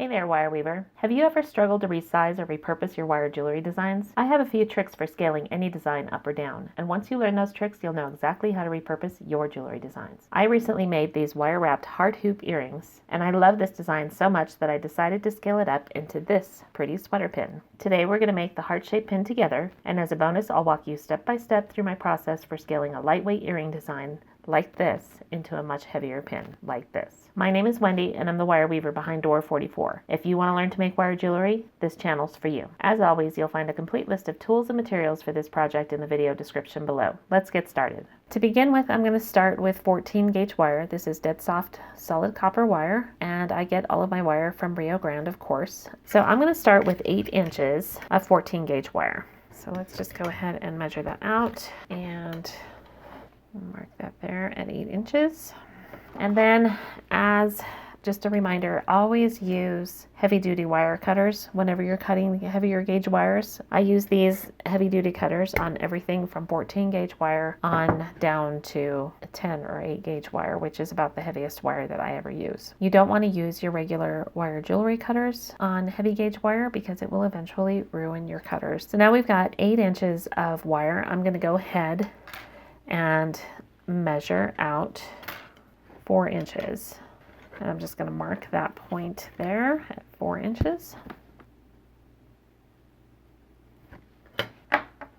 Hey there, wire weaver. Have you ever struggled to resize or repurpose your wire jewelry designs? I have a few tricks for scaling any design up or down, and once you learn those tricks, you'll know exactly how to repurpose your jewelry designs. I recently made these wire-wrapped heart hoop earrings, and I love this design so much that I decided to scale it up into this pretty sweater pin. Today we're going to make the heart-shaped pin together, and as a bonus, I'll walk you step by step through my process for scaling a lightweight earring design like this into a much heavier pin like this. My name is Wendy and I'm the wire weaver behind Door 44. If you want to learn to make wire jewelry, this channel's for you. As always, you'll find a complete list of tools and materials for this project in the video description below. Let's get started. To begin with, I'm going to start with 14 gauge wire. This is dead soft solid copper wire, and I get all of my wire from Rio Grande, of course. So I'm going to start with 8 inches of 14 gauge wire. So let's just go ahead and measure that out and mark that there at 8 inches. And then, as just a reminder, always use heavy duty wire cutters whenever you're cutting heavier gauge wires. I use these heavy duty cutters on everything from 14 gauge wire on down to 10 or 8 gauge wire, which is about the heaviest wire that I ever use. You don't want to use your regular wire jewelry cutters on heavy gauge wire because it will eventually ruin your cutters. So now we've got 8 inches of wire. I'm going to go ahead and measure out 4 inches. And I'm just going to mark that point there at 4 inches.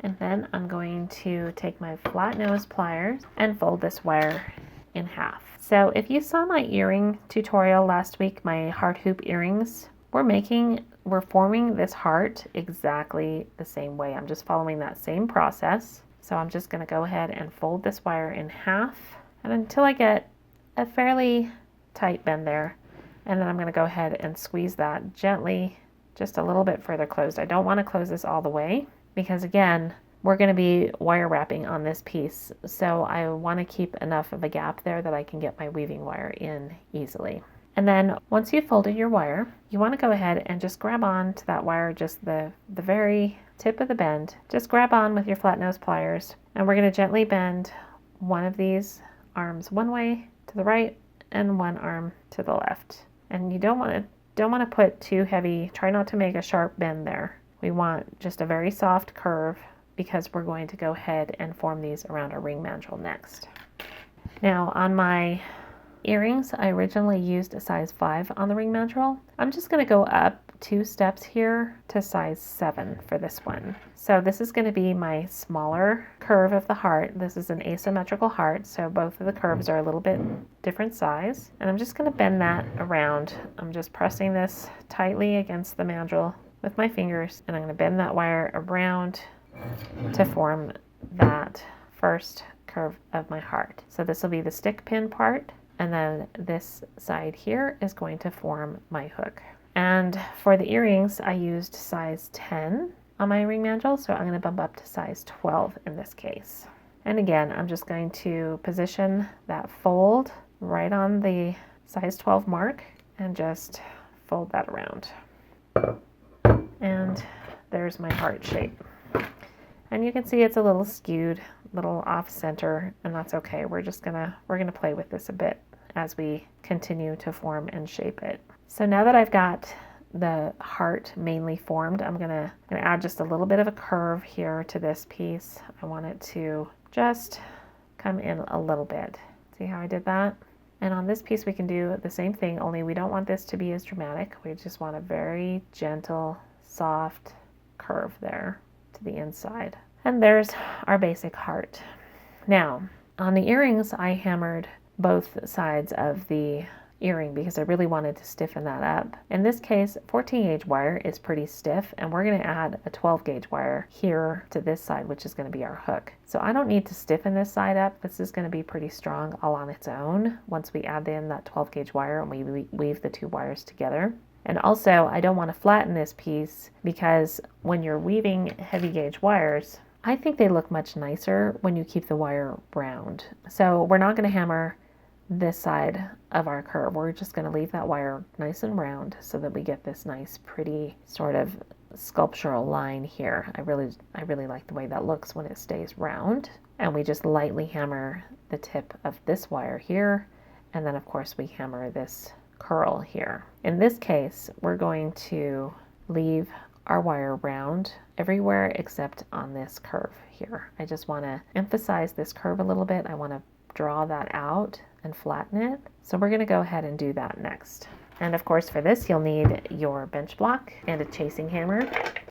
And then I'm going to take my flat nose pliers and fold this wire in half. So if you saw my earring tutorial last week, my heart hoop earrings, we're forming this heart exactly the same way. I'm just following that same process. So I'm just going to go ahead and fold this wire in half and until I get a fairly tight bend there. And then I'm going to go ahead and squeeze that gently just a little bit further closed. I don't want to close this all the way because again, we're going to be wire wrapping on this piece. So I want to keep enough of a gap there that I can get my weaving wire in easily. And then once you've folded your wire, you want to go ahead and just grab on to that wire, just the very tip of the bend. Just grab on with your flat nose pliers, and we're going to gently bend one of these arms one way to the right and one arm to the left. And you don't want to put too heavy. Try not to make a sharp bend there. We want just a very soft curve because we're going to go ahead and form these around our ring mandrel next. Now on my earrings, I originally used a size 5 on the ring mandrel. I'm just going to go up 2 steps here to size 7 for this one. So this is going to be my smaller curve of the heart. This is an asymmetrical heart, so both of the curves are a little bit different size. And I'm just going to bend that around. I'm just pressing this tightly against the mandrel with my fingers, and I'm going to bend that wire around to form that first curve of my heart. So this will be the stick pin part. And then this side here is going to form my hook. And for the earrings, I used size 10 on my ring mandrel, so I'm going to bump up to size 12 in this case. And again, I'm just going to position that fold right on the size 12 mark and just fold that around. And there's my heart shape. And you can see it's a little skewed, little off center, and that's okay. We're gonna play with this a bit as we continue to form and shape it. So now that I've got the heart mainly formed, I'm gonna add just a little bit of a curve here to this piece. I want it to just come in a little bit. See how I did that? And on this piece we can do the same thing, only we don't want this to be as dramatic. We just want a very gentle, soft curve there to the inside. And there's our basic heart. Now, on the earrings, I hammered both sides of the earring because I really wanted to stiffen that up. In this case, 14 gauge wire is pretty stiff, and we're going to add a 12 gauge wire here to this side, which is going to be our hook. So I don't need to stiffen this side up. This is going to be pretty strong all on its own once we add in that 12 gauge wire and we weave the 2 wires together. And also, I don't want to flatten this piece because when you're weaving heavy gauge wires, I think they look much nicer when you keep the wire round. So we're not going to hammer this side of our curve. We're just going to leave that wire nice and round so that we get this nice, pretty sort of sculptural line here. I really like the way that looks when it stays round. And we just lightly hammer the tip of this wire here. And then of course we hammer this curl here. In this case, we're going to leave our wire round everywhere except on this curve here. I just want to emphasize this curve a little bit. I want to draw that out and flatten it. So we're going to go ahead and do that next. And of course for this you'll need your bench block and a chasing hammer.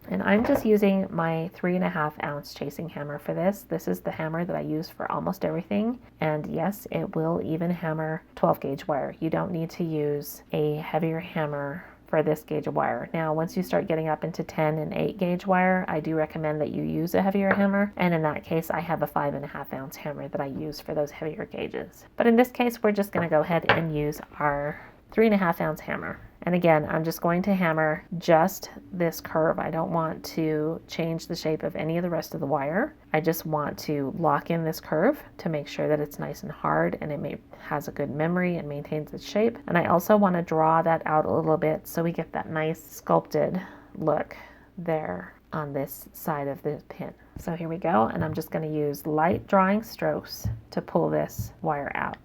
And I'm just using my 3.5 ounce chasing hammer for this. This is the hammer that I use for almost everything. And yes, it will even hammer 12 gauge wire. You don't need to use a heavier hammer for this gauge of wire. Now, once you start getting up into 10 and 8 gauge wire, I do recommend that you use a heavier hammer. And in that case, I have a 5.5 ounce hammer that I use for those heavier gauges. But in this case, we're just going to go ahead and use our 3.5 ounce hammer. And again, I'm just going to hammer just this curve. I don't want to change the shape of any of the rest of the wire. I just want to lock in this curve to make sure that it's nice and hard and it has a good memory and maintains its shape. And I also want to draw that out a little bit so we get that nice sculpted look there on this side of the pin. So here we go, and I'm just going to use light drawing strokes to pull this wire out.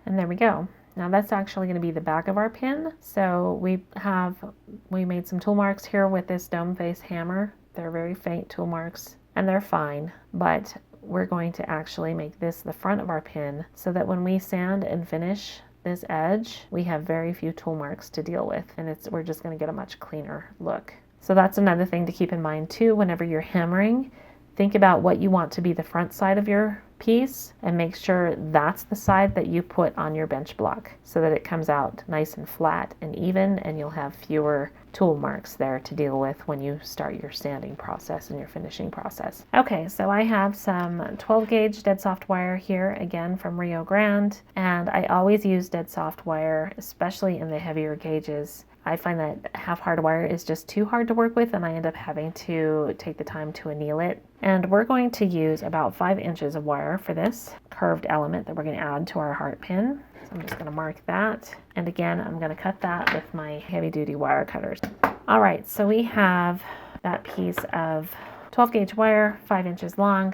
And there we go. Now that's actually going to be the back of our pin. So we made some tool marks here with this dome face hammer. They're very faint tool marks and they're fine, but we're going to actually make this the front of our pin so that when we sand and finish this edge, we have very few tool marks to deal with, and we're just going to get a much cleaner look. So that's another thing to keep in mind too. Whenever you're hammering, think about what you want to be the front side of your piece and make sure that's the side that you put on your bench block so that it comes out nice and flat and even, and you'll have fewer tool marks there to deal with when you start your sanding process and your finishing process. Okay, so I have some 12 gauge dead soft wire here, again from Rio Grande, and I always use dead soft wire, especially in the heavier gauges. I find that half hard wire is just too hard to work with, and I end up having to take the time to anneal it. And we're going to use about 5 inches of wire for this curved element that we're going to add to our heart pin. So I'm just going to mark that. And again, I'm going to cut that with my heavy duty wire cutters. All right, so we have that piece of 12 gauge wire, 5 inches long.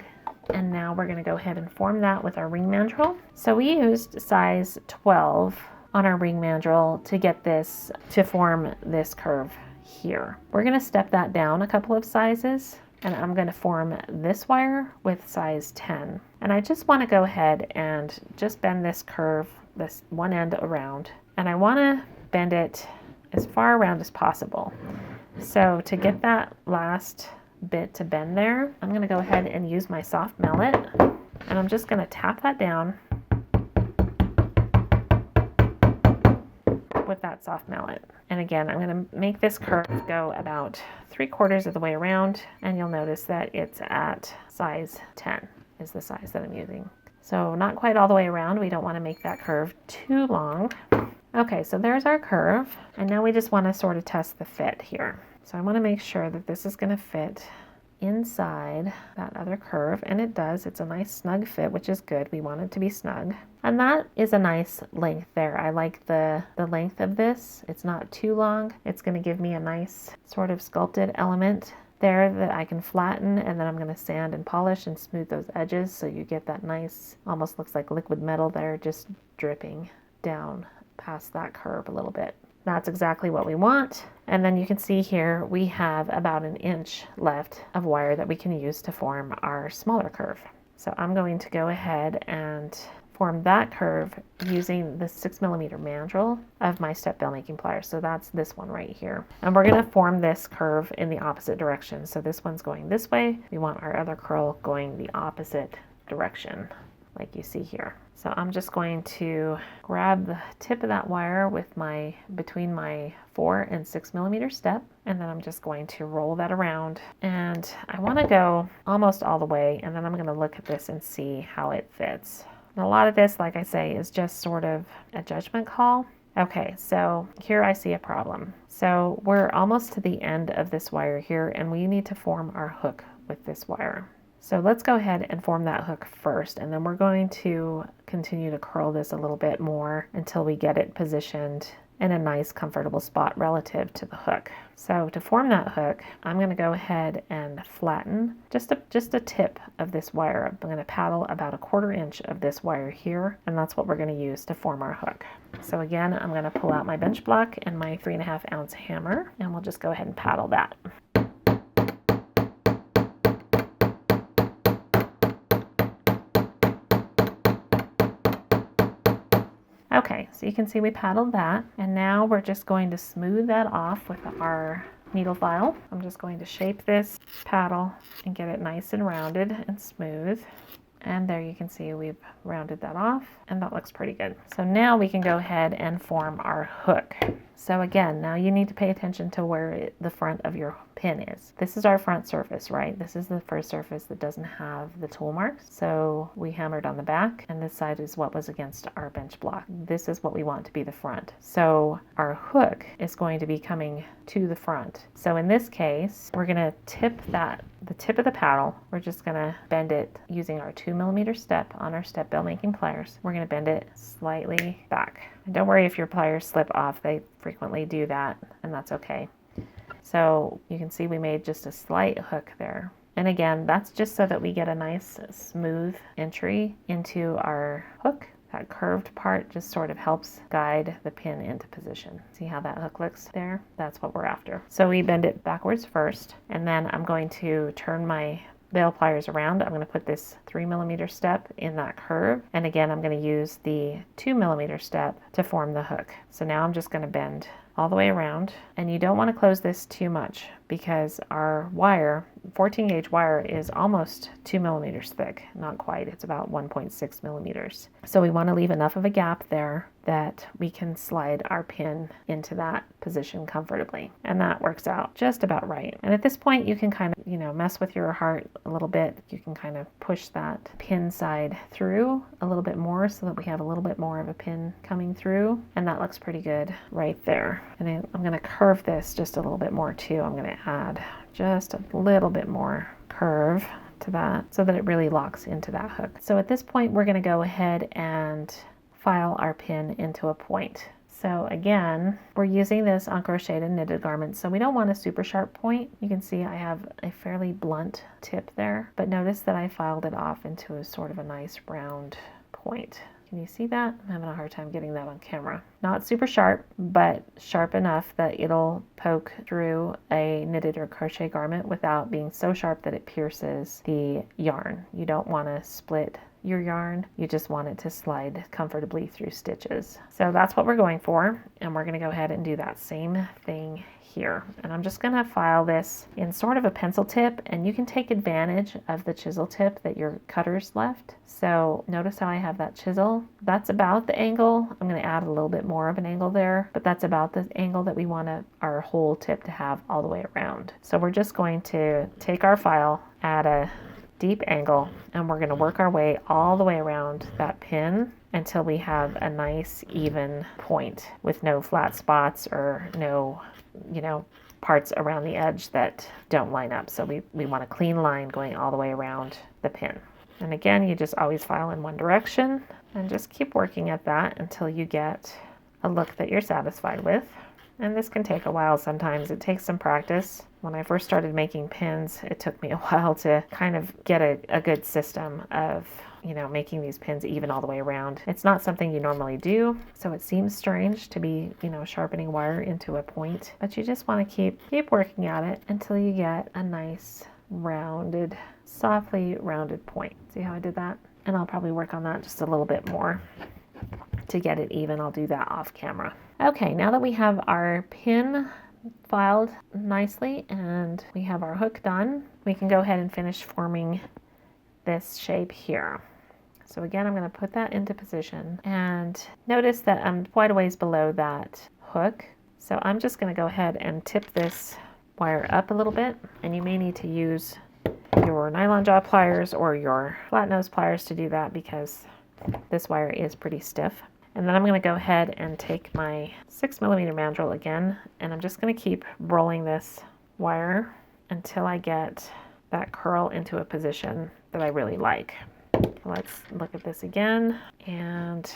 And now we're going to go ahead and form that with our ring mandrel. So we used size 12 on our ring mandrel to get this to form this curve here. We're going to step that down a couple of sizes, and I'm going to form this wire with size 10. And I just want to go ahead and just bend this curve, this one end around, and I want to bend it as far around as possible. So to get that last bit to bend there, I'm going to go ahead and use my soft mallet, and I'm just going to tap that down with that soft mallet. And again, I'm going to make this curve go about 3/4 of the way around, and you'll notice that it's at size 10 is the size that I'm using. So not quite all the way around. We don't want to make that curve too long. Okay, so there's our curve, and now we just want to sort of test the fit here. So I want to make sure that this is going to fit inside that other curve, and it does. It's a nice snug fit, which is good. We want it to be snug. And that is a nice length there. I like the length of this. It's not too long. It's going to give me a nice sort of sculpted element there that I can flatten, and then I'm going to sand and polish and smooth those edges so you get that nice, almost looks like liquid metal there, just dripping down past that curve a little bit. That's exactly what we want. And then you can see here we have about 1 inch left of wire that we can use to form our smaller curve. So I'm going to go ahead and form that curve using the 6mm mandrel of my step bell making pliers. So that's this one right here. And we're going to form this curve in the opposite direction. So this one's going this way. We want our other curl going the opposite direction, like you see here. So I'm just going to grab the tip of that wire with between my 4 and 6mm step, and then I'm just going to roll that around, and I want to go almost all the way, and then I'm going to look at this and see how it fits. And a lot of this, like I say, is just sort of a judgment call. Okay, so here I see a problem. So we're almost to the end of this wire here, and we need to form our hook with this wire. So let's go ahead and form that hook first, and then we're going to continue to curl this a little bit more until we get it positioned in a nice comfortable spot relative to the hook. So to form that hook, I'm going to go ahead and flatten just a tip of this wire. I'm going to paddle about 1/4 inch of this wire here, and that's what we're going to use to form our hook. So again, I'm going to pull out my bench block and my 3.5 ounce hammer, and we'll just go ahead and paddle that. Okay, so you can see we paddled that, and now we're just going to smooth that off with our needle file. I'm just going to shape this paddle and get it nice and rounded and smooth. And there you can see we've rounded that off, and that looks pretty good. So now we can go ahead and form our hook. So again, now you need to pay attention to where the front of your pin is. This is our front surface, right? This is the first surface that doesn't have the tool marks. So we hammered on the back, and this side is what was against our bench block. This is what we want to be the front. So our hook is going to be coming to the front. So in this case, we're going to tip the tip of the paddle. We're just going to bend it using our 2mm step on our step bill making pliers. We're going to bend it slightly back. And don't worry if your pliers slip off. They frequently do that, and that's okay. So you can see we made just a slight hook there. And again, that's just so that we get a nice smooth entry into our hook. That curved part just sort of helps guide the pin into position. See how that hook looks there? That's what we're after. So we bend it backwards first, and then I'm going to turn my bail pliers around. I'm going to put this 3mm step in that curve, and again I'm going to use the 2mm step to form the hook. So now I'm just going to bend all the way around, and you don't want to close this too much because our wire, 14 gauge wire, is almost 2mm thick. Not quite, it's about 1.6mm. So we want to leave enough of a gap there that we can slide our pin into that position comfortably, and that works out just about right. And at this point you can kind of, mess with your heart a little bit. You can kind of push that pin side through a little bit more so that we have a little bit more of a pin coming through, and that looks pretty good right there. And then I'm going to curve this just a little bit more too. I'm going to add just a little bit more curve to that so that it really locks into that hook. So at this point we're going to go ahead and file our pin into a point. So again, we're using this on crocheted knitted garments, so we don't want a super sharp point. You can see I have a fairly blunt tip there, but notice that I filed it off into a sort of a nice round point. Can you see that? I'm having a hard time getting that on camera. Not super sharp, but sharp enough that it'll poke through a knitted or crochet garment without being so sharp that it pierces the yarn. You don't want to split your yarn, you just want it to slide comfortably through stitches. So that's what we're going for, and we're going to go ahead and do that same thing here. And I'm just going to file this in sort of a pencil tip, and you can take advantage of the chisel tip that your cutter's left. So notice how I have that chisel. That's about the angle. I'm going to add a little bit more of an angle there, but that's about the angle that we want our whole tip to have all the way around. So we're just going to take our file at a deep angle, and we're going to work our way all the way around that pin until we have a nice even point with no flat spots or no, parts around the edge that don't line up. So we want a clean line going all the way around the pin. And again, you just always file in one direction and just keep working at that until you get a look that you're satisfied with. And this can take a while sometimes. It takes some practice. When I first started making pins, it took me a while to kind of get a good system of, making these pins even all the way around. It's not something you normally do, so it seems strange to be, sharpening wire into a point, but you just want to keep working at it until you get a nice rounded, softly rounded point. See how I did that? And I'll probably work on that just a little bit more to get it even. I'll do that off camera. Okay, now that we have our pin filed nicely and we have our hook done, we can go ahead and finish forming this shape here. So again, I'm going to put that into position, and notice that I'm quite a ways below that hook. So I'm just going to go ahead and tip this wire up a little bit, and you may need to use your nylon jaw pliers or your flat nose pliers to do that because this wire is pretty stiff. And then I'm going to go ahead and take my 6mm mandrel again, and I'm just going to keep rolling this wire until I get that curl into a position that I really like. Let's look at this again, and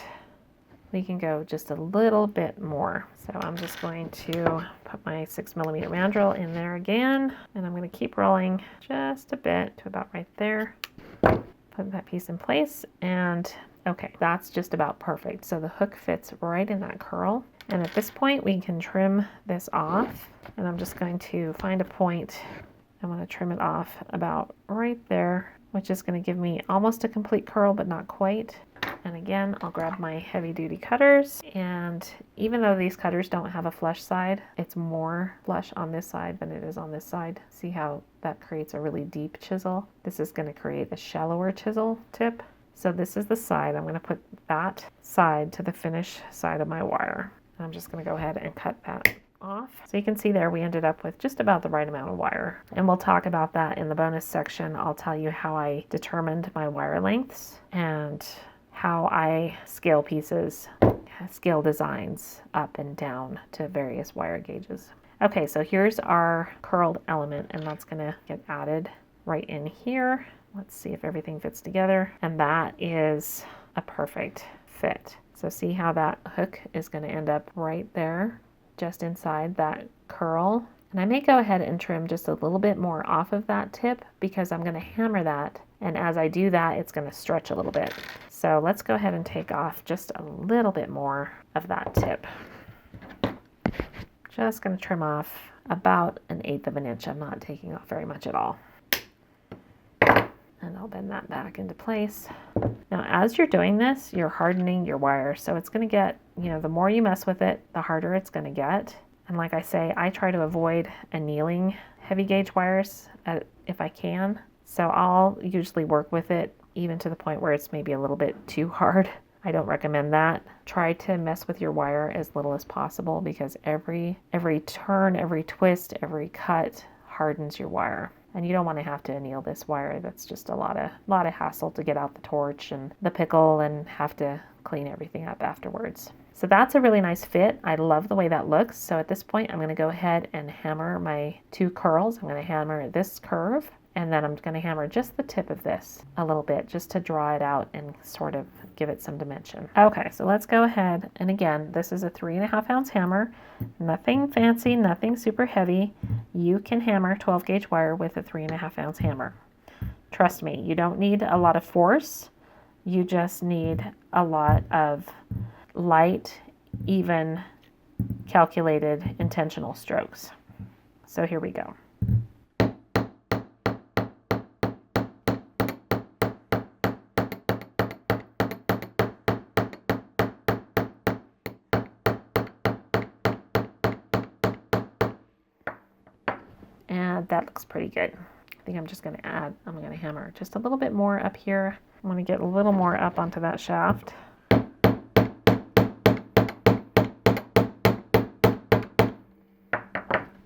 we can go just a little bit more. So I'm just going to put my 6mm mandrel in there again, and I'm going to keep rolling just a bit to about right there. Put that piece in place, and okay, that's just about perfect. So the hook fits right in that curl. And at this point we can trim this off, and I'm just going to find a point. I want to trim it off about right there, which is going to give me almost a complete curl, but not quite. And again, I'll grab my heavy duty cutters, and even though these cutters don't have a flush side, it's more flush on this side than it is on this side. See how that creates a really deep chisel? This is going to create a shallower chisel tip. So this is the side. I'm going to put that side to the finish side of my wire. And I'm just going to go ahead and cut that off. So you can see there we ended up with just about the right amount of wire. And we'll talk about that in the bonus section. I'll tell you how I determined my wire lengths and how I scale pieces, scale designs up and down to various wire gauges. Okay, so here's our curled element, and that's going to get added right in here. Let's see if everything fits together, and that is a perfect fit. So see how that hook is going to end up right there, just inside that curl. And I may go ahead and trim just a little bit more off of that tip because I'm going to hammer that, and as I do that, it's going to stretch a little bit. So let's go ahead and take off just a little bit more of that tip. Just going to trim off about 1/8 of an inch. I'm not taking off very much at all. And I'll bend that back into place. Now, as you're doing this, you're hardening your wire. So it's going to get, the more you mess with it, the harder it's going to get. And like I say, I try to avoid annealing heavy gauge wires if I can. So I'll usually work with it even to the point where it's maybe a little bit too hard. I don't recommend that. Try to mess with your wire as little as possible because every turn, every twist, every cut hardens your wire. And you don't want to have to anneal this wire. That's just a lot of hassle to get out the torch and the pickle and have to clean everything up afterwards. So that's a really nice fit. I love the way that looks. So at this point, I'm going to go ahead and hammer my 2 curls. I'm going to hammer this curve, and then I'm going to hammer just the tip of this a little bit just to draw it out and sort of give it some dimension. Okay, so let's go ahead. And again, this is a 3.5 ounce hammer. Nothing fancy, nothing super heavy. You can hammer 12 gauge wire with a 3.5 ounce hammer. Trust me, you don't need a lot of force. You just need a lot of light, even, calculated, intentional strokes. So here we go. And that looks pretty good. I think I'm just going to hammer just a little bit more up here. I'm going to get a little more up onto that shaft.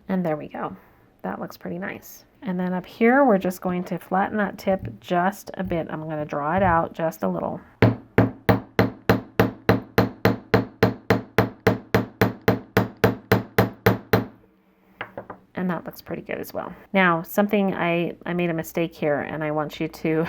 And there we go. That looks pretty nice. And then up here, we're just going to flatten that tip just a bit. I'm going to draw it out just a little. And that looks pretty good as well. Now, something I made a mistake here, and I want you to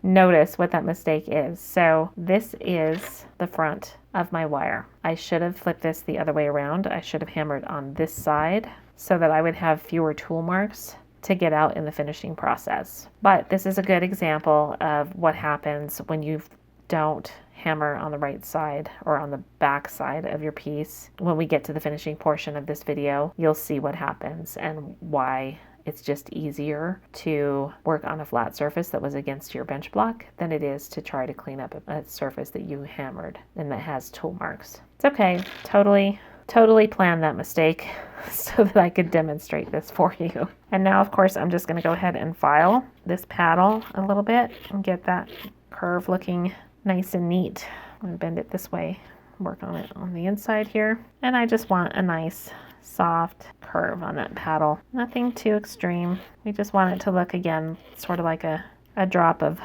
notice what that mistake is. So this is the front of my wire. I should have flipped this the other way around. I should have hammered on this side so that I would have fewer tool marks to get out in the finishing process. But this is a good example of what happens when you don't hammer on the right side or on the back side of your piece. When we get to the finishing portion of this video, you'll see what happens and why it's just easier to work on a flat surface that was against your bench block than it is to try to clean up a surface that you hammered and that has tool marks. It's okay. Totally planned that mistake so that I could demonstrate this for you. And now, of course, I'm just going to go ahead and file this paddle a little bit and get that curve looking nice and neat. I'm going to bend it this way, work on it on the inside here. And I just want a nice soft curve on that paddle. Nothing too extreme. We just want it to look, again, sort of like a drop of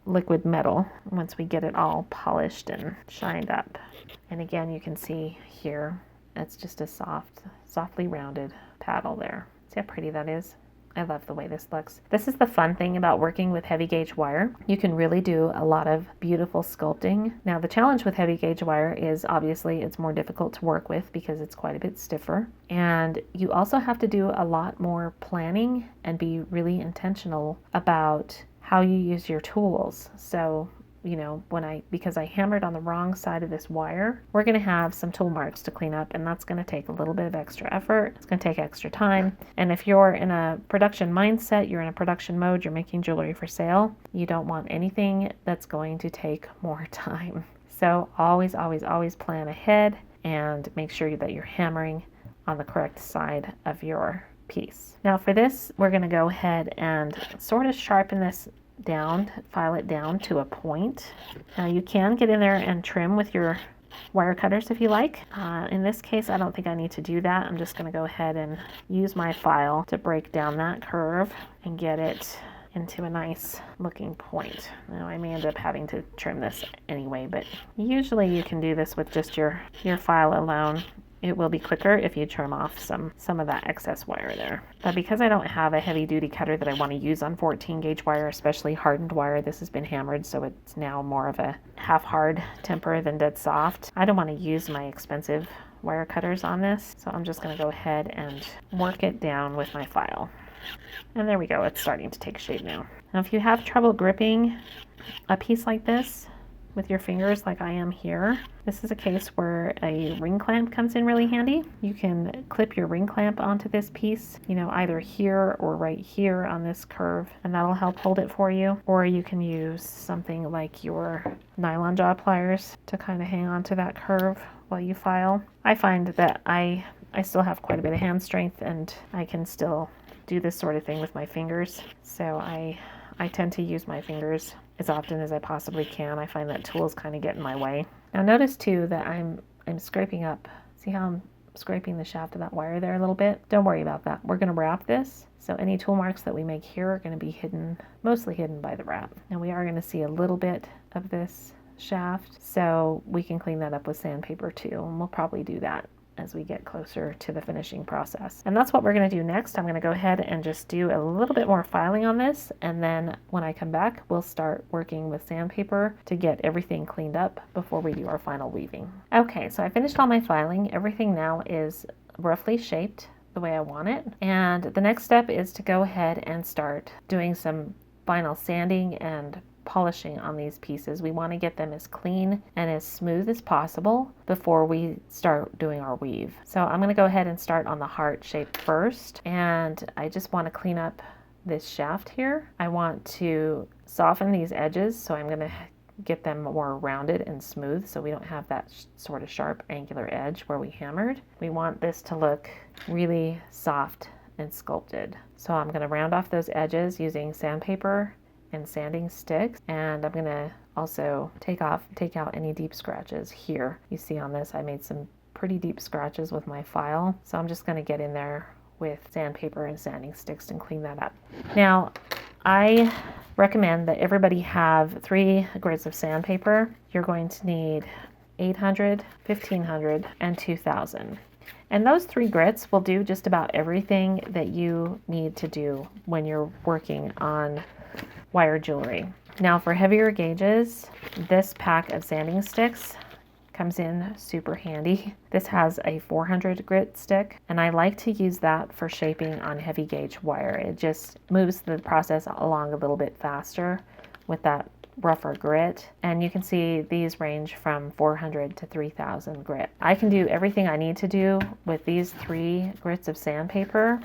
liquid metal once we get it all polished and shined up. And again, you can see here, it's just a softly rounded paddle there. See how pretty that is? I love the way this looks. This is the fun thing about working with heavy gauge wire. You can really do a lot of beautiful sculpting. Now the challenge with heavy gauge wire is obviously it's more difficult to work with because it's quite a bit stiffer. And you also have to do a lot more planning and be really intentional about how you use your tools. So you know, because I hammered on the wrong side of this wire, we're going to have some tool marks to clean up, and that's going to take a little bit of extra effort. It's going to take extra time. And if you're in a production mindset, you're in a production mode, you're making jewelry for sale, you don't want anything that's going to take more time. So always, always, always plan ahead and make sure that you're hammering on the correct side of your piece. Now for this, we're going to go ahead and sort of sharpen this down, file it down to a point. Now you can get in there and trim with your wire cutters if you like. In this case, I don't think I need to do that. I'm just going to go ahead and use my file to break down that curve and get it into a nice looking point. Now I may end up having to trim this anyway, but usually you can do this with just your file alone. It will be quicker if you trim off some of that excess wire there. But because I don't have a heavy duty cutter that I want to use on 14 gauge wire, especially hardened wire, this has been hammered, so it's now more of a half hard temper than dead soft. I don't want to use my expensive wire cutters on this, so I'm just going to go ahead and work it down with my file. And there we go, it's starting to take shape now. Now if you have trouble gripping a piece like this with your fingers like I am here, this is a case where a ring clamp comes in really handy. You can clip your ring clamp onto this piece, you know, either here or right here on this curve, and that'll help hold it for you. Or you can use something like your nylon jaw pliers to kind of hang on to that curve while you file. I find that I still have quite a bit of hand strength and I can still do this sort of thing with my fingers. So I tend to use my fingers as often as I possibly can. I find that tools kind of get in my way. Now notice too that I'm scraping up. See how I'm scraping the shaft of that wire there a little bit? Don't worry about that. We're going to wrap this. So any tool marks that we make here are going to be hidden, mostly hidden by the wrap. Now we are going to see a little bit of this shaft, so we can clean that up with sandpaper too, and we'll probably do that as we get closer to the finishing process. And that's what we're going to do next. I'm going to go ahead and just do a little bit more filing on this, and then when I come back, we'll start working with sandpaper to get everything cleaned up before we do our final weaving. Okay, so I finished all my filing. Everything now is roughly shaped the way I want it. And the next step is to go ahead and start doing some final sanding and polishing on these pieces. We want to get them as clean and as smooth as possible before we start doing our weave. So I'm going to go ahead and start on the heart shape first, and I just want to clean up this shaft here. I want to soften these edges, so I'm going to get them more rounded and smooth so we don't have that sort of sharp angular edge where we hammered. We want this to look really soft and sculpted. So I'm going to round off those edges using sandpaper and sanding sticks, and I'm going to also take out any deep scratches here. You see on this I made some pretty deep scratches with my file, so I'm just going to get in there with sandpaper and sanding sticks and clean that up. Now I recommend that everybody have 3 grits of sandpaper. You're going to need 800, 1500, and 2000. And those 3 grits will do just about everything that you need to do when you're working on wire jewelry. Now for heavier gauges, this pack of sanding sticks comes in super handy. This has a 400 grit stick, and I like to use that for shaping on heavy gauge wire. It just moves the process along a little bit faster with that rougher grit, and you can see these range from 400 to 3000 grit. I can do everything I need to do with these 3 grits of sandpaper,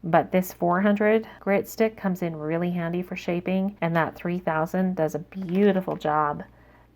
but this 400 grit stick comes in really handy for shaping, and that 3000 does a beautiful job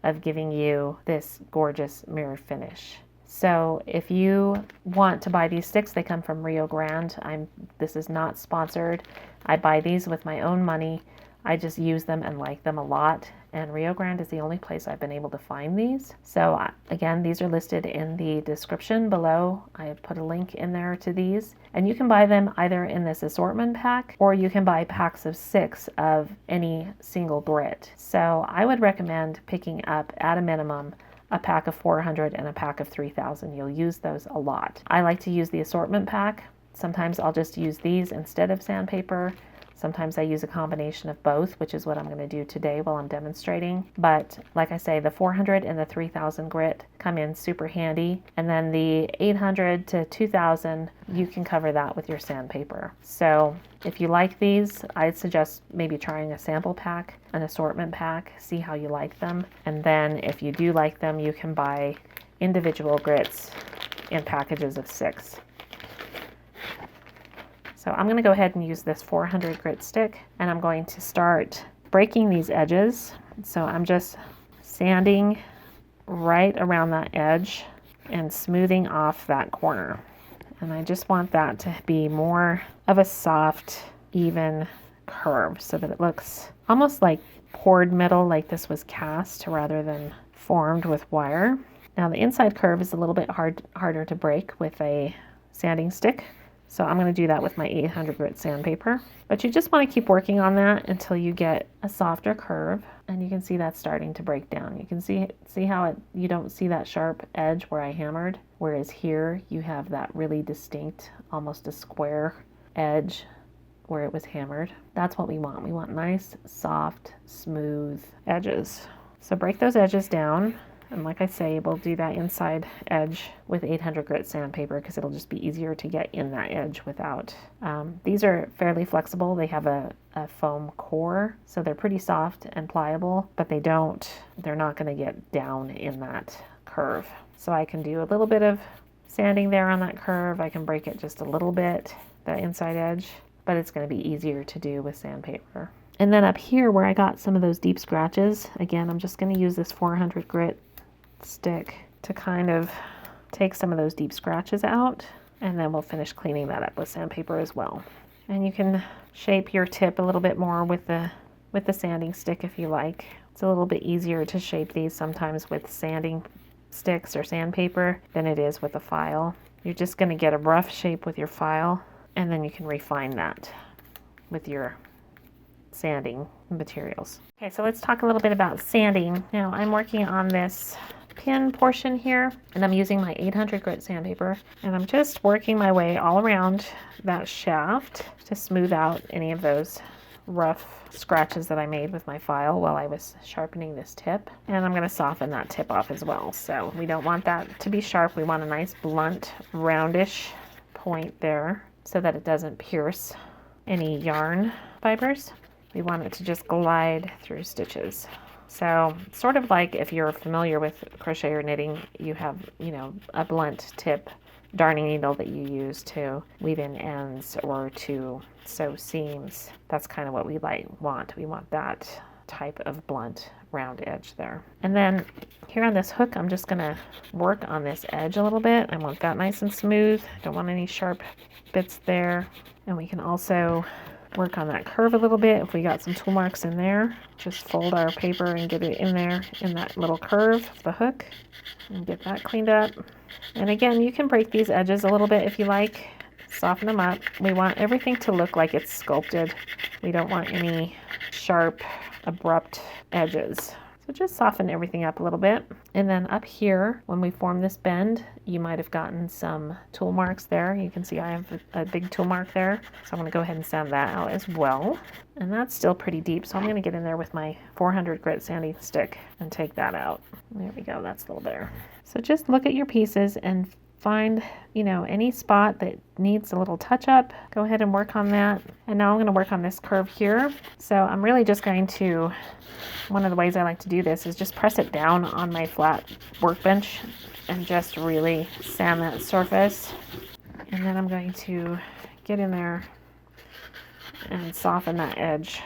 of giving you this gorgeous mirror finish. So if you want to buy these sticks, they come from Rio Grande. This is not sponsored. I buy these with my own money. I just use them and like them a lot, and Rio Grande is the only place I've been able to find these. So again, these are listed in the description below. I have put a link in there to these, and you can buy them either in this assortment pack, or you can buy packs of 6 of any single grit. So I would recommend picking up at a minimum a pack of 400 and a pack of 3000. You'll use those a lot. I like to use the assortment pack Sometimes I'll just use these instead of sandpaper. Sometimes I use a combination of both, which is what I'm going to do today while I'm demonstrating. But like I say, the 400 and the 3000 grit come in super handy. And then the 800 to 2000, you can cover that with your sandpaper. So if you like these, I'd suggest maybe trying a sample pack, an assortment pack, see how you like them. And then if you do like them, you can buy individual grits in packages of 6. So I'm going to go ahead and use this 400 grit stick, and I'm going to start breaking these edges. So I'm just sanding right around that edge and smoothing off that corner. And I just want that to be more of a soft, even curve so that it looks almost like poured metal, like this was cast rather than formed with wire. Now the inside curve is a little bit harder to break with a sanding stick. So I'm going to do that with my 800 grit sandpaper. But you just want to keep working on that until you get a softer curve. And you can see that starting to break down. You can see how you don't see that sharp edge where I hammered. Whereas here you have that really distinct, almost a square edge where it was hammered. That's what we want. We want nice, soft, smooth edges. So break those edges down. And like I say, we'll do that inside edge with 800 grit sandpaper because it'll just be easier to get in that edge without. These are fairly flexible. They have a foam core, so they're pretty soft and pliable, but they're not going to get down in that curve. So I can do a little bit of sanding there on that curve. I can break it just a little bit, the inside edge, but it's going to be easier to do with sandpaper. And then up here where I got some of those deep scratches, again, I'm just going to use this 400 grit stick to kind of take some of those deep scratches out, and then we'll finish cleaning that up with sandpaper as well. And you can shape your tip a little bit more with the sanding stick if you like. It's a little bit easier to shape these sometimes with sanding sticks or sandpaper than it is with a file. You're just going to get a rough shape with your file, and then you can refine that with your sanding materials. Okay, so let's talk a little bit about sanding. Now I'm working on this pin portion here, and I'm using my 800 grit sandpaper, and I'm just working my way all around that shaft to smooth out any of those rough scratches that I made with my file while I was sharpening this tip. And I'm going to soften that tip off as well. So we don't want that to be sharp. We want a nice blunt, roundish point there so that it doesn't pierce any yarn fibers. We want it to just glide through stitches. So sort of like if you're familiar with crochet or knitting, you have, a blunt tip darning needle that you use to weave in ends or to sew seams. That's kind of what we want. We want that type of blunt round edge there. And then here on this hook, I'm just gonna work on this edge a little bit. I want that nice and smooth. Don't want any sharp bits there. And we can also work on that curve a little bit. If we got some tool marks in there, just fold our paper and get it in there in that little curve of the hook and get that cleaned up. And again, you can break these edges a little bit if you like, soften them up. We want everything to look like it's sculpted. We don't want any sharp, abrupt edges. So just soften everything up a little bit. And then up here, when we form this bend, you might have gotten some tool marks there. You can see I have a big tool mark there. So I'm going to go ahead and sand that out as well. And that's still pretty deep, so I'm going to get in there with my 400 grit sanding stick and take that out. There we go, that's a little better. So just look at your pieces and find, any spot that needs a little touch up. Go ahead and work on that. And now I'm going to work on this curve here. So I'm really just going to, one of the ways I like to do this is just press it down on my flat workbench and just really sand that surface. And then I'm going to get in there and soften that edge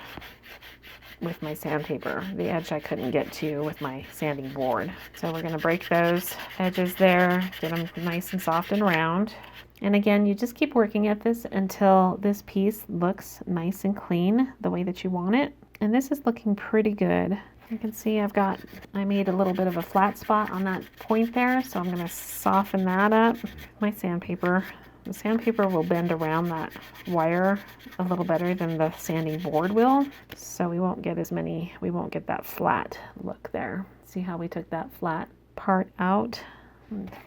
with my sandpaper, the edge I couldn't get to with my sanding board. So we're going to break those edges there, get them nice and soft and round. And again, you just keep working at this until this piece looks nice and clean the way that you want it. And this is looking pretty good. You can see I made a little bit of a flat spot on that point there, so I'm going to soften that up. My sandpaper. The sandpaper will bend around that wire a little better than the sanding board will, so we won't get that flat look there. See how we took that flat part out?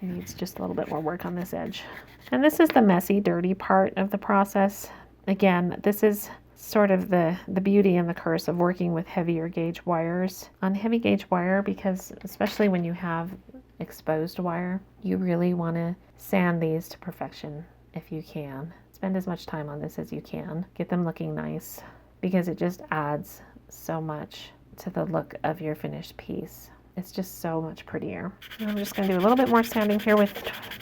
Needs just a little bit more work on this edge. And this is the messy, dirty part of the process. Again, this is sort of the beauty and the curse of working with heavier gauge wires. On heavy gauge wire, because especially when you have exposed wire, you really want to sand these to perfection if you can. Spend as much time on this as you can. Get them looking nice, because it just adds so much to the look of your finished piece. It's just so much prettier. And I'm just going to do a little bit more sanding here with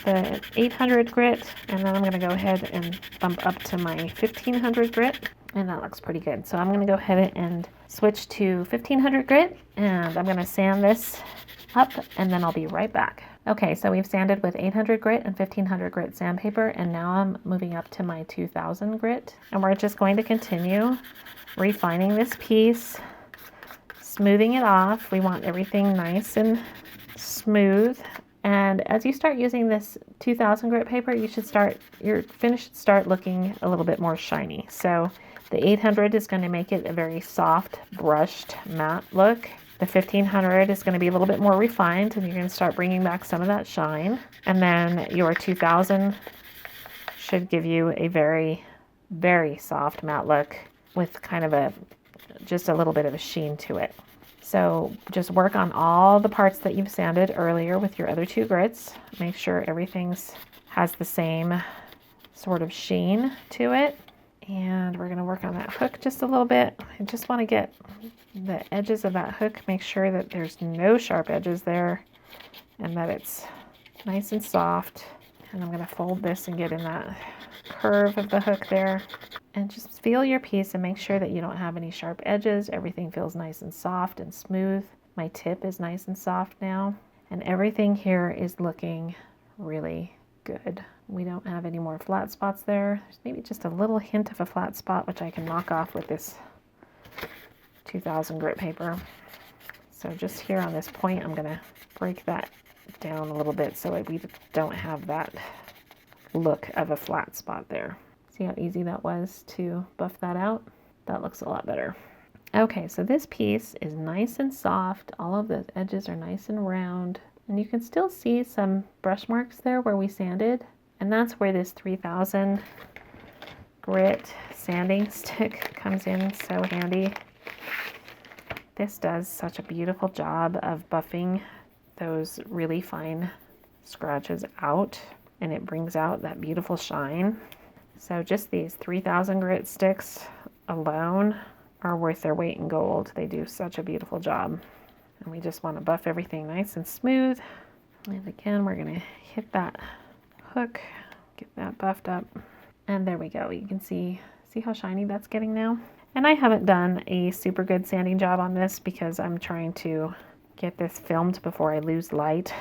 the 800 grit, and then I'm going to go ahead and bump up to my 1500 grit, and that looks pretty good. So I'm going to go ahead and switch to 1500 grit, and I'm going to sand this up, and then I'll be right back. Okay, so we've sanded with 800 grit and 1500 grit sandpaper, and now I'm moving up to my 2000 grit, and we're just going to continue refining this piece, smoothing it off. We want everything nice and smooth. And as you start using this 2000 grit paper, your finish should start looking a little bit more shiny. So the 800 is going to make it a very soft, brushed, matte look. The 1500 is going to be a little bit more refined, and you're going to start bringing back some of that shine. And then your 2000 should give you a very, very soft matte look with kind of just a little bit of a sheen to it. So just work on all the parts that you've sanded earlier with your other two grits. Make sure has the same sort of sheen to it. And we're going to work on that hook just a little bit. I just want to get the edges of that hook, make sure that there's no sharp edges there and that it's nice and soft. And I'm going to fold this and get in that curve of the hook there. And just feel your piece and make sure that you don't have any sharp edges. Everything feels nice and soft and smooth. My tip is nice and soft now. And everything here is looking really good. We don't have any more flat spots there. There's maybe just a little hint of a flat spot, which I can knock off with this 2000 grit paper. So just here on this point, I'm going to break that down a little bit so that we don't have that look of a flat spot there. See how easy that was to buff that out? That looks a lot better. Okay, so this piece is nice and soft. All of the edges are nice and round. And you can still see some brush marks there where we sanded. And that's where this 3000 grit sanding stick comes in so handy. This does such a beautiful job of buffing those really fine scratches out, and it brings out that beautiful shine. So just these 3000 grit sticks alone are worth their weight in gold. They do such a beautiful job. And we just want to buff everything nice and smooth. And again, we're going to hit that hook, get that buffed up. And there we go. You can see how shiny that's getting now. And I haven't done a super good sanding job on this because I'm trying to get this filmed before I lose light.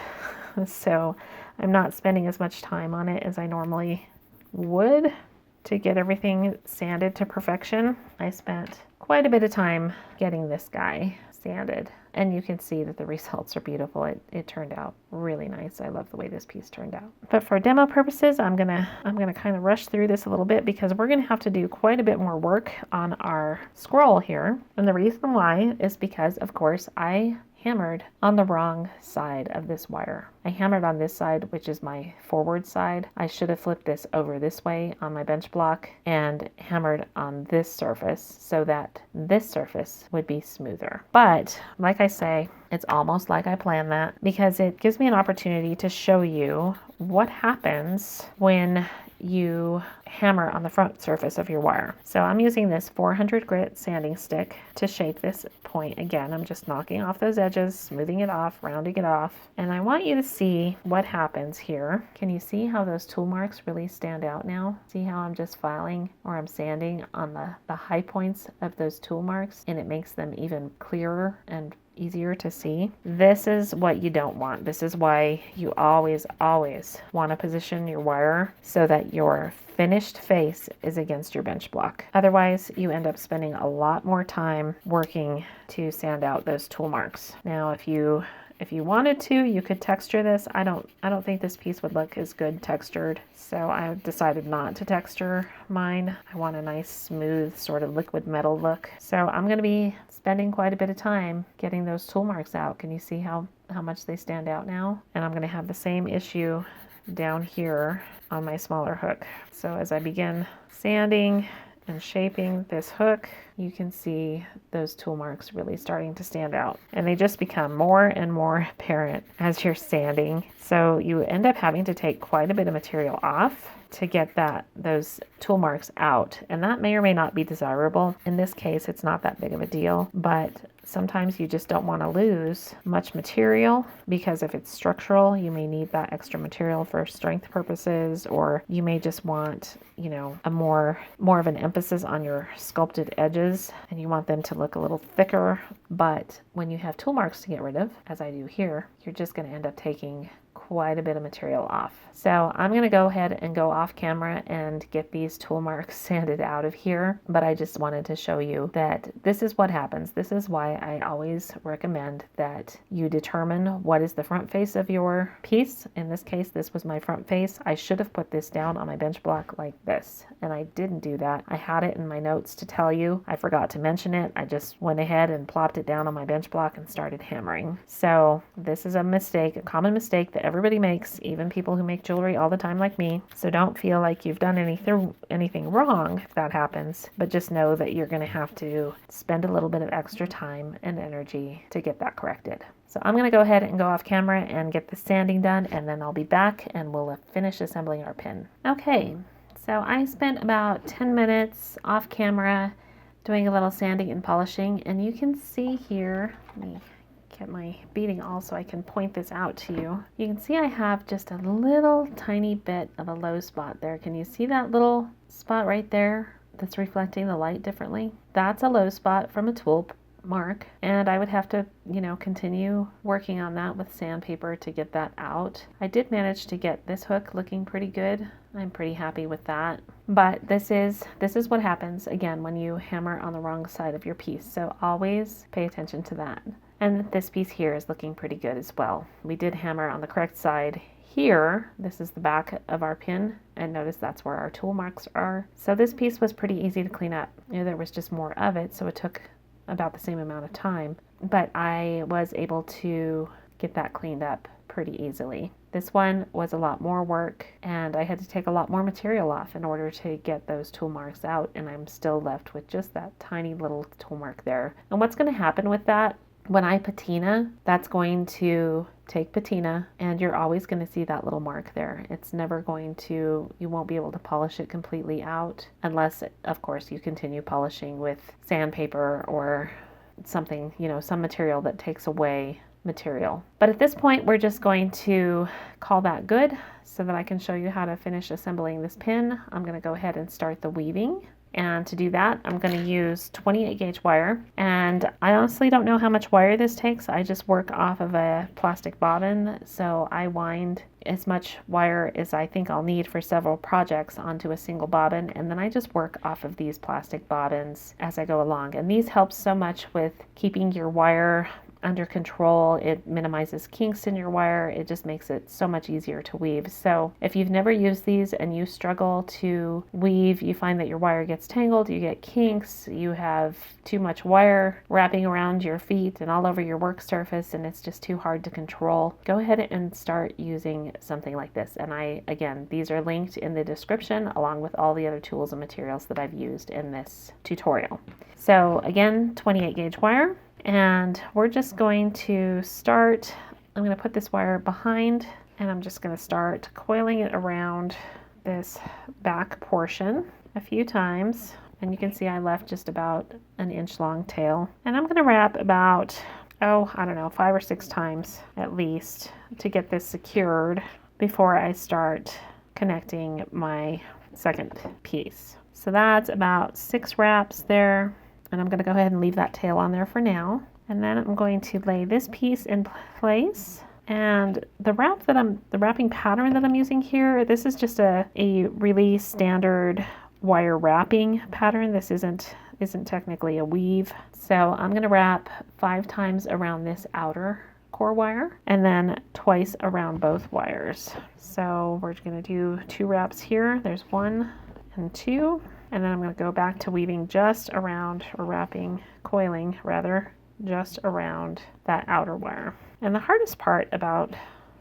So I'm not spending as much time on it as I normally would to get everything sanded to perfection. I spent quite a bit of time getting this guy sanded, and you can see that the results are beautiful. It turned out really nice. I love the way this piece turned out. But for demo purposes, I'm gonna kind of rush through this a little bit because we're gonna have to do quite a bit more work on our scroll here. And the reason why is because, of course, I hammered on the wrong side of this wire. I hammered on this side, which is my forward side. I should have flipped this over this way on my bench block and hammered on this surface so that this surface would be smoother. But like I say, it's almost like I planned that because it gives me an opportunity to show you what happens when you hammer on the front surface of your wire. So I'm using this 400 grit sanding stick to shape this point. Again, I'm just knocking off those edges, smoothing it off, rounding it off. And I want you to see what happens here. Can you see how those tool marks really stand out now? See how I'm just filing or I'm sanding on the high points of those tool marks, and it makes them even clearer and easier to see. This is what you don't want. This is why you always want to position your wire so that your finished face is against your bench block. Otherwise, you end up spending a lot more time working to sand out those tool marks. Now, if you If you wanted to, you could texture this. I don't think this piece would look as good textured, so I decided not to texture mine. I want a nice smooth sort of liquid metal look. So I'm going to be spending quite a bit of time getting those tool marks out. Can you see how much they stand out now? And I'm going to have the same issue down here on my smaller hook. So as I begin sanding and shaping this hook, you can see those tool marks really starting to stand out, and they just become more and more apparent as you're sanding. So you end up having to take quite a bit of material off to get those tool marks out, and that may or may not be desirable. In this case, it's not that big of a deal, but sometimes you just don't want to lose much material, because if it's structural, you may need that extra material for strength purposes, or you may just want, you know, a more of an emphasis on your sculpted edges, and you want them to look a little thicker. But when you have tool marks to get rid of, as I do here, you're just going to end up taking quite a bit of material off. So I'm going to go ahead and go off camera and get these tool marks sanded out of here. But I just wanted to show you that this is what happens. This is why I always recommend that you determine what is the front face of your piece. In this case, this was my front face. I should have put this down on my bench block like this, and I didn't do that. I had it in my notes to tell you. I forgot to mention it. I just went ahead and plopped it down on my bench block and started hammering. So this is a mistake, a common mistake that everybody makes, even people who make jewelry all the time like me. So don't feel like you've done anything wrong if that happens, but just know that you're going to have to spend a little bit of extra time and energy to get that corrected. So I'm going to go ahead and go off camera and get the sanding done, and then I'll be back and we'll finish assembling our pin. Okay, so I spent about 10 minutes off camera doing a little sanding and polishing, and you can see here, let me get my beading all so I can point this out to you. You can see I have just a little tiny bit of a low spot there. Can you see that little spot right there that's reflecting the light differently? That's a low spot from a tool mark, and I would have to, you know, continue working on that with sandpaper to get that out. I did manage to get this hook looking pretty good. I'm pretty happy with that. But this is what happens again when you hammer on the wrong side of your piece. So always pay attention to that. And this piece here is looking pretty good as well. We did hammer on the correct side here. This is the back of our pin, and notice that's where our tool marks are. So this piece was pretty easy to clean up. You know, there was just more of it, so it took about the same amount of time, but I was able to get that cleaned up pretty easily. This one was a lot more work, and I had to take a lot more material off in order to get those tool marks out, and I'm still left with just that tiny little tool mark there. And what's going to happen with that, when I patina, that's going to take patina, and you're always going to see that little mark there. It's never going to, you won't be able to polish it completely out unless, of course, you continue polishing with sandpaper or something, you know, some material that takes away material. But at this point, we're just going to call that good so that I can show you how to finish assembling this pin. I'm going to go ahead and start the weaving. And to do that, I'm going to use 28 gauge wire. And I honestly don't know how much wire this takes. I just work off of a plastic bobbin. So I wind as much wire as I think I'll need for several projects onto a single bobbin. And then I just work off of these plastic bobbins as I go along. And these help so much with keeping your wire under control. It minimizes kinks in your wire. It just makes it so much easier to weave. So if you've never used these and you struggle to weave, you find that your wire gets tangled, you get kinks, you have too much wire wrapping around your feet and all over your work surface, and it's just too hard to control, go ahead and start using something like this. And again, these are linked in the description along with all the other tools and materials that I've used in this tutorial. So again, 28 gauge wire. And we're just going to start, I'm going to put this wire behind, and I'm just going to start coiling it around this back portion a few times. And you can see I left just about an inch long tail. And I'm going to wrap about, I don't know, 5 or 6 times at least to get this secured before I start connecting my second piece. So that's about 6 wraps there. And I'm going to go ahead and leave that tail on there for now. And then I'm going to lay this piece in place. And the wrapping pattern that I'm using here, this is just a really standard wire wrapping pattern. This isn't technically a weave. So I'm going to wrap 5 times around this outer core wire, and then twice around both wires. So we're going to do 2 wraps here. There's 1 and 2, and then I'm going to go back to weaving just around, or wrapping, coiling rather, just around that outer wire. And the hardest part about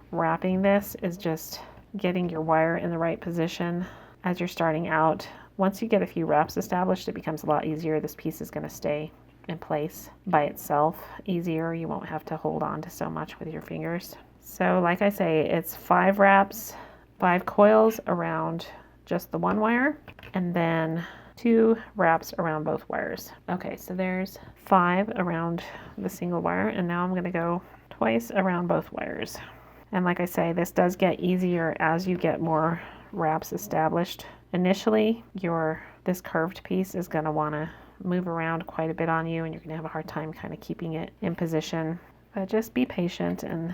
wrapping this is just getting your wire in the right position as you're starting out. Once you get a few wraps established, it becomes a lot easier. This piece is going to stay in place by itself easier. You won't have to hold on to so much with your fingers. So like I say, it's 5 wraps, 5 coils around just the one wire, and then 2 wraps around both wires. Okay, so there's 5 around the single wire, and now I'm going to go twice around both wires. And like I say, this does get easier as you get more wraps established. Initially, this curved piece is going to want to move around quite a bit on you, and you're going to have a hard time kind of keeping it in position. But just be patient and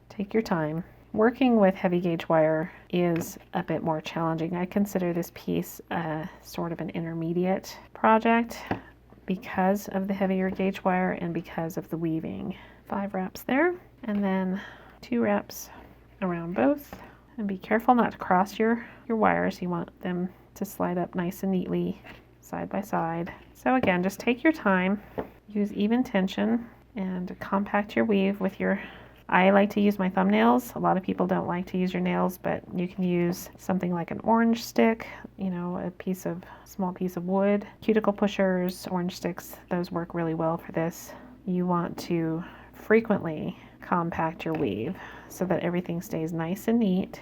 take your time. Working with heavy gauge wire is a bit more challenging. I consider this piece sort of an intermediate project because of the heavier gauge wire and because of the weaving. 5 wraps there, and then 2 wraps around both. And be careful not to cross your wires. You want them to slide up nice and neatly side by side. So again, just take your time, use even tension, and compact your weave with your... I like to use my thumbnails. A lot of people don't like to use your nails, but you can use something like an orange stick, you know, a small piece of wood. Cuticle pushers, orange sticks, those work really well for this. You want to frequently compact your weave so that everything stays nice and neat.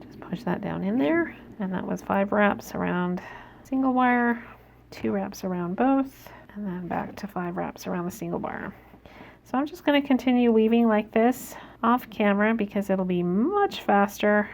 Just push that down in there, and that was 5 wraps around single wire, 2 wraps around both, and then back to 5 wraps around the single wire. So I'm just going to continue weaving like this off camera because it'll be much faster.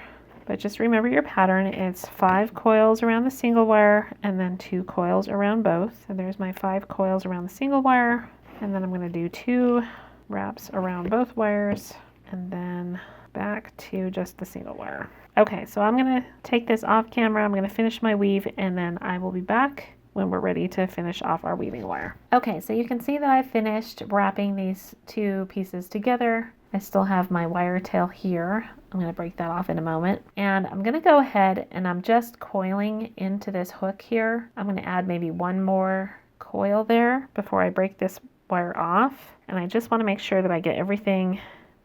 But just remember your pattern. It's 5 coils around the single wire and then 2 coils around both. And there's my 5 coils around the single wire. And then I'm going to do 2 wraps around both wires and then back to just the single wire. Okay, so I'm going to take this off camera. I'm going to finish my weave, and then I will be back when we're ready to finish off our weaving wire. Okay, so you can see that I finished wrapping these 2 pieces together. I still have my wire tail here. I'm going to break that off in a moment. And I'm going to go ahead and I'm just coiling into this hook here. I'm going to add maybe 1 more coil there before I break this wire off. And I just want to make sure that I get everything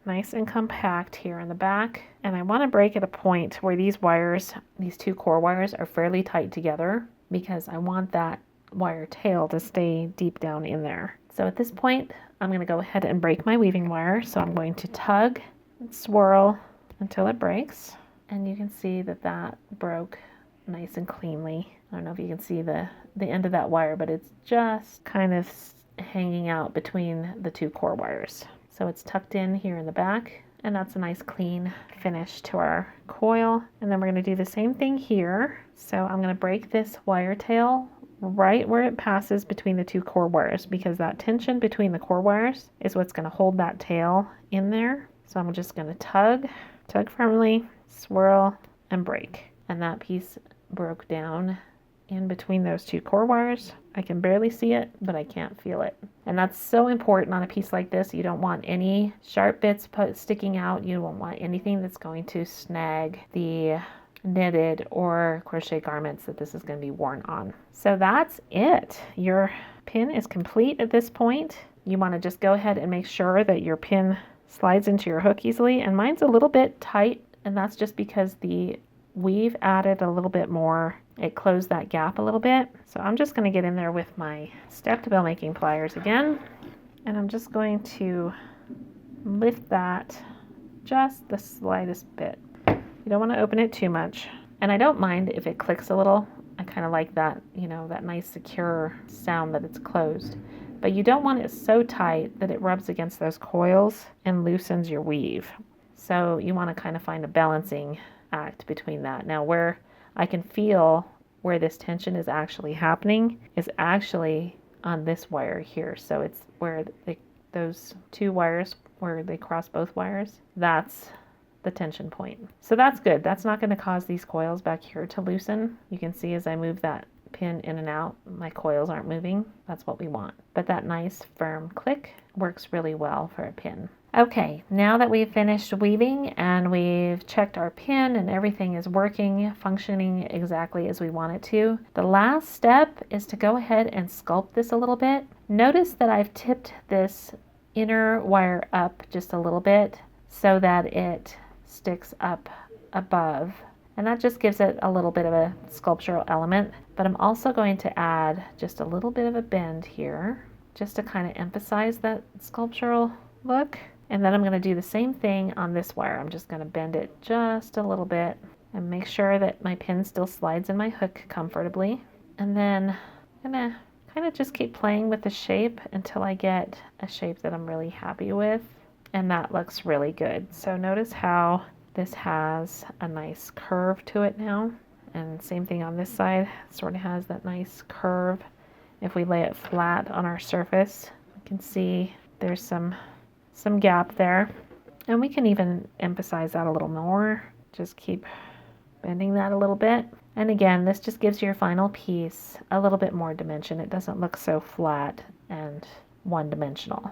nice and compact here in the back. And I want to break at a point where these wires, these 2 core wires, are fairly tight together, because I want that wire tail to stay deep down in there. So at this point, I'm going to go ahead and break my weaving wire. So I'm going to tug and swirl until it breaks. And you can see that that broke nice and cleanly. I don't know if you can see the end of that wire, but it's just kind of hanging out between the 2 core wires. So it's tucked in here in the back, and that's a nice clean finish to our coil. And then we're going to do the same thing here. So I'm going to break this wire tail right where it passes between the 2 core wires, because that tension between the core wires is what's going to hold that tail in there. So I'm just going to tug firmly, swirl, and break. And that piece broke down in between those 2 core wires. I can barely see it, but I can't feel it. And that's so important on a piece like this. You don't want any sharp bits sticking out. You don't want anything that's going to snag the knitted or crochet garments that this is going to be worn on. So that's it. Your pin is complete at this point. You want to just go ahead and make sure that your pin slides into your hook easily. And mine's a little bit tight, and that's just because the weave added a little bit more. It closed that gap a little bit. So I'm just going to get in there with my stepped bell making pliers again, and I'm just going to lift that just the slightest bit. You don't want to open it too much, and I don't mind if it clicks a little. I kind of like that, you know, that nice secure sound that it's closed. But you don't want it so tight that it rubs against those coils and loosens your weave. So you want to kind of find a balancing act between that. Now, where I can feel where this tension is actually happening is actually on this wire here. So it's where those 2 wires, where they cross both wires, that's the tension point. So that's good. That's not going to cause these coils back here to loosen. You can see as I move that pin in and out, my coils aren't moving. That's what we want. But that nice firm click works really well for a pin. Okay, now that we've finished weaving and we've checked our pin and everything is working, functioning exactly as we want it to, the last step is to go ahead and sculpt this a little bit. Notice that I've tipped this inner wire up just a little bit so that it sticks up above. And that just gives it a little bit of a sculptural element. But I'm also going to add just a little bit of a bend here, just to kind of emphasize that sculptural look. And then I'm going to do the same thing on this wire. I'm just going to bend it just a little bit and make sure that my pin still slides in my hook comfortably. And then I'm going to kind of just keep playing with the shape until I get a shape that I'm really happy with. And that looks really good. So notice how this has a nice curve to it now. And same thing on this side, it sort of has that nice curve. If we lay it flat on our surface, you can see there's some gap there. And we can even emphasize that a little more. Just keep bending that a little bit. And again, this just gives your final piece a little bit more dimension. It doesn't look so flat and one-dimensional.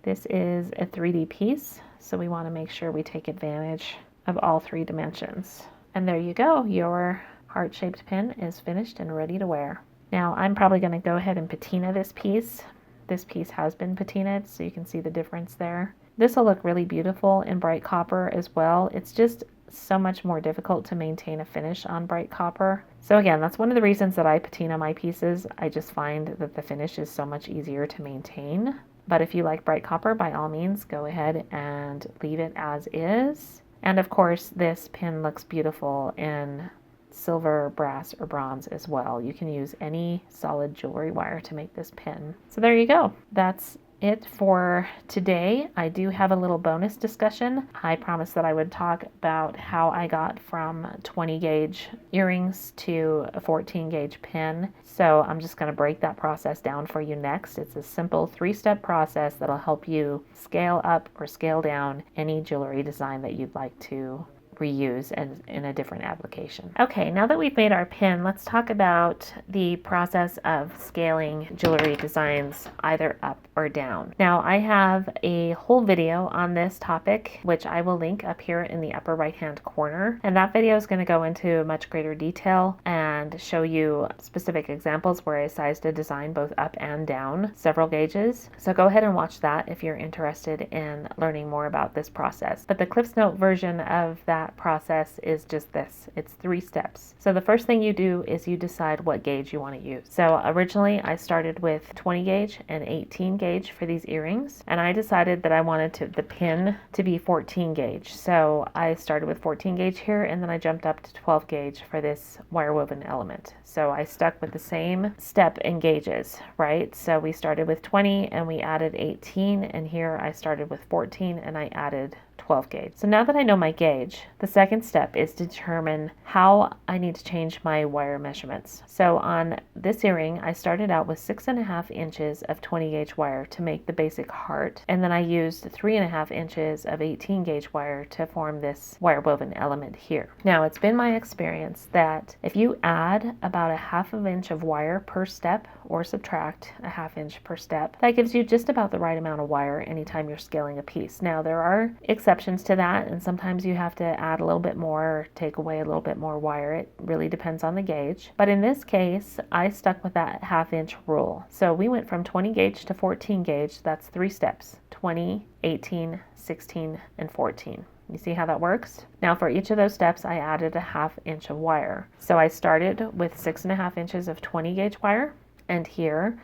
This is a 3D piece, so we want to make sure we take advantage of all 3 dimensions. And there you go, your heart-shaped pin is finished and ready to wear. Now I'm probably going to go ahead and patina this piece. This piece has been patinaed, so you can see the difference there. This will look really beautiful in bright copper as well. It's just so much more difficult to maintain a finish on bright copper. So again, that's one of the reasons that I patina my pieces. I just find that the finish is so much easier to maintain. But if you like bright copper, by all means, go ahead and leave it as is. And of course, this pin looks beautiful in silver, brass, or bronze as well. You can use any solid jewelry wire to make this pin. So there you go. That's it for today. I do have a little bonus discussion. I promised that I would talk about how I got from 20 gauge earrings to a 14 gauge pin. So I'm just going to break that process down for you next. It's a simple 3-step process that'll help you scale up or scale down any jewelry design that you'd like to reuse and in a different application. Okay, now that we've made our pin, let's talk about the process of scaling jewelry designs either up or down. Now I have a whole video on this topic, which I will link up here in the upper right hand corner, and that video is going to go into much greater detail and show you specific examples where I sized a design both up and down several gauges. So go ahead and watch that if you're interested in learning more about this process. But the CliffsNote version of that process is just this. It's 3 steps. So the first thing you do is you decide what gauge you want to use. So originally I started with 20 gauge and 18 gauge for these earrings, and I decided that I wanted the pin to be 14 gauge. So I started with 14 gauge here, and then I jumped up to 12 gauge for this wire woven element. So I stuck with the same step in gauges, right? So we started with 20 and we added 18, and here I started with 14 and I added 12 gauge. So now that I know my gauge, the second step is to determine how I need to change my wire measurements. So on this earring, I started out with 6.5 inches of 20 gauge wire to make the basic heart, and then I used 3.5 inches of 18 gauge wire to form this wire woven element here. Now it's been my experience that if you add about a 1/2 inch of wire per step or subtract a 1/2 inch per step, that gives you just about the right amount of wire anytime you're scaling a piece. Now there are exceptions to that, and sometimes you have to add a little bit more or take away a little bit more wire. It really depends on the gauge. But in this case, I stuck with that 1/2 inch rule. So we went from 20 gauge to 14 gauge. That's 3 steps: 20, 18, 16, and 14. You see how that works? Now for each of those steps, I added a 1/2 inch of wire. So I started with 6.5 inches of 20 gauge wire, and here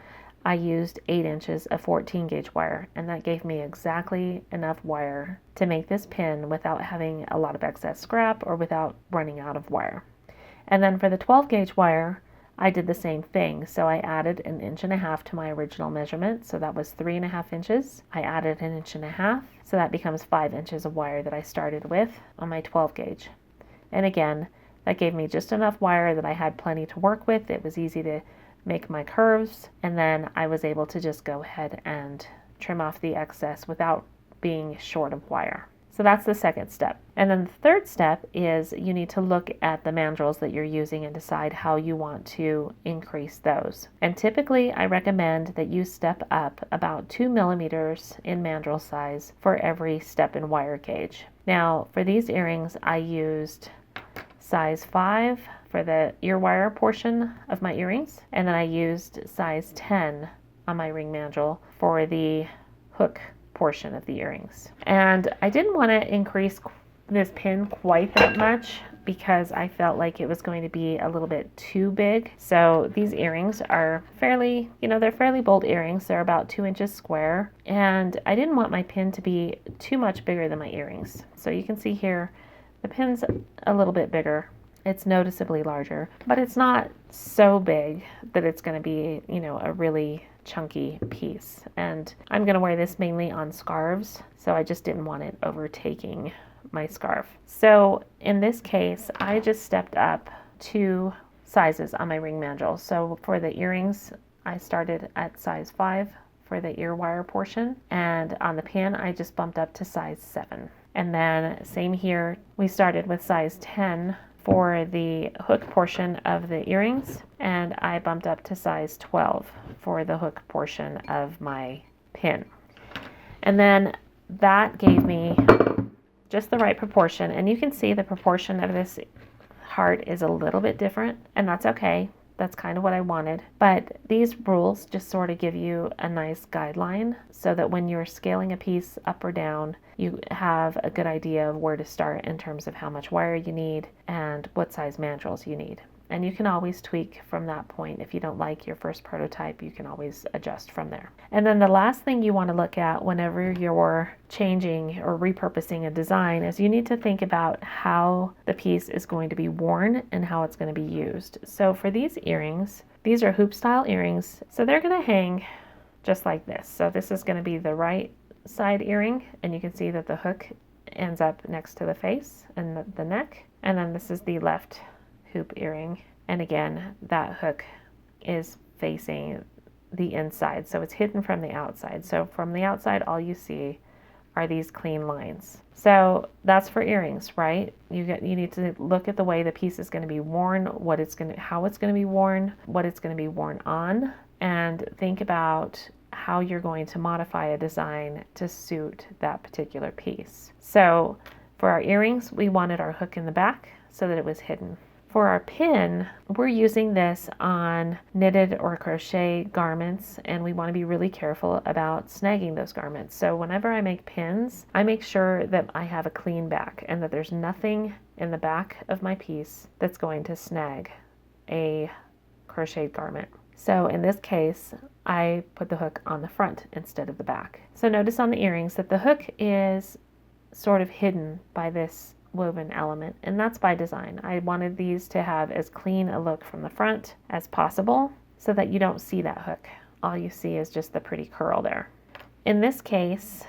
I used 8 inches of 14 gauge wire, and that gave me exactly enough wire to make this pin without having a lot of excess scrap or without running out of wire. And then for the 12 gauge wire, I did the same thing. So I added 1.5 inches to my original measurement. So that was 3.5 inches. I added 1.5 inches. So that becomes 5 inches of wire that I started with on my 12 gauge. And again, that gave me just enough wire that I had plenty to work with. It was easy to make my curves, and then I was able to just go ahead and trim off the excess without being short of wire. So So that's the second step. And then the third step is you need to look at the mandrels that you're using and decide how you want to increase those. And typically I recommend that you step up about 2 millimeters in mandrel size for every step in wire gauge. Now for these earrings I used size 5 for the ear wire portion of my earrings, and then I used size 10 on my ring mandrel for the hook portion of the earrings. And I didn't want to increase this pin quite that much because I felt like it was going to be a little bit too big. So these earrings are fairly, they're fairly bold earrings. They're about 2 inches square, and I didn't want my pin to be too much bigger than my earrings. So you can see here the pin's a little bit bigger. It's noticeably larger, but it's not so big that it's going to be, a really chunky piece. And I'm going to wear this mainly on scarves, so I just didn't want it overtaking my scarf. So in this case, I just stepped up 2 sizes on my ring mandrel. So for the earrings, I started at size 5 for the ear wire portion, and on the pin, I just bumped up to size 7. And then same here, we started with size 10 for the hook portion of the earrings, and I bumped up to size 12 for the hook portion of my pin. And then that gave me just the right proportion, and you can see the proportion of this heart is a little bit different, and that's okay. That's kind of what I wanted. But these rules just sort of give you a nice guideline so that when you're scaling a piece up or down, you have a good idea of where to start in terms of how much wire you need and what size mandrels you need. And you can always tweak from that point. If you don't like your first prototype, you can always adjust from there. And then the last thing you want to look at whenever you're changing or repurposing a design is you need to think about how the piece is going to be worn and how it's going to be used. So for these earrings, these are hoop style earrings, so they're going to hang just like this. So this is going to be the right side earring, and you can see that the hook ends up next to the face and the neck. And then this is the left hoop earring, and again that hook is facing the inside, so it's hidden from the outside. So from the outside all you see are these clean lines. So that's for earrings, right? You need to look at the way the piece is going to be worn, how it's going to be worn, what it's going to be worn on, and think about how you're going to modify a design to suit that particular piece. So for our earrings, we wanted our hook in the back so that it was hidden. For our pin, we're using this on knitted or crochet garments, and we want to be really careful about snagging those garments. So whenever I make pins, I make sure that I have a clean back and that there's nothing in the back of my piece that's going to snag a crocheted garment. So in this case, I put the hook on the front instead of the back. So notice on the earrings that the hook is sort of hidden by this woven element, and that's by design. I wanted these to have as clean a look from the front as possible so that you don't see that hook. All you see is just the pretty curl there. In this case,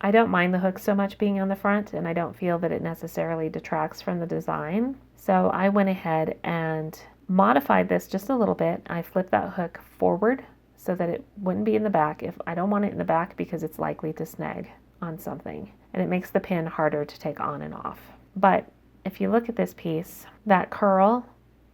I don't mind the hook so much being on the front, and I don't feel that it necessarily detracts from the design. So I went ahead and modified this just a little bit. I flipped that hook forward so that it wouldn't be in the back. If I don't want it in the back because it's likely to snag on something, and it makes the pin harder to take on and off. But if you look at this piece, that curl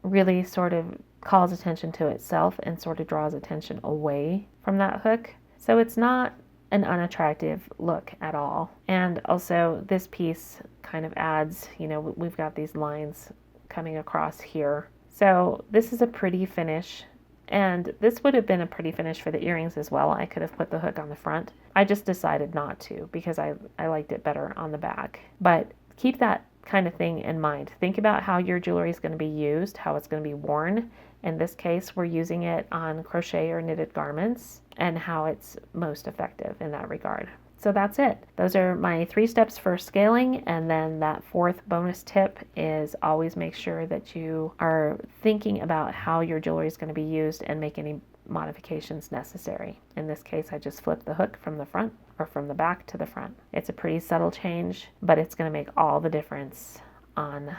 really sort of calls attention to itself and sort of draws attention away from that hook. So it's not an unattractive look at all. And also this piece kind of adds, we've got these lines coming across here. So this is a pretty finish. And this would have been a pretty finish for the earrings as well. I could have put the hook on the front. I just decided not to because I liked it better on the back. But keep that kind of thing in mind. Think about how your jewelry is going to be used, how it's going to be worn. In this case, we're using it on crochet or knitted garments, and how it's most effective in that regard. So that's it. Those are my 3 steps for scaling, and then that 4th bonus tip is always make sure that you are thinking about how your jewelry is going to be used and make any modifications necessary. In this case, I just flipped the hook from the front or from the back to the front. It's a pretty subtle change, but it's going to make all the difference on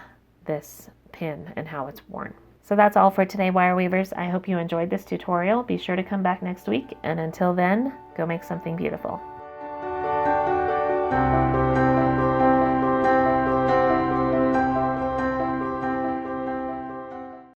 this pin and how it's worn. So that's all for today, wire weavers. I hope you enjoyed this tutorial. Be sure to come back next week, and until then, go make something beautiful.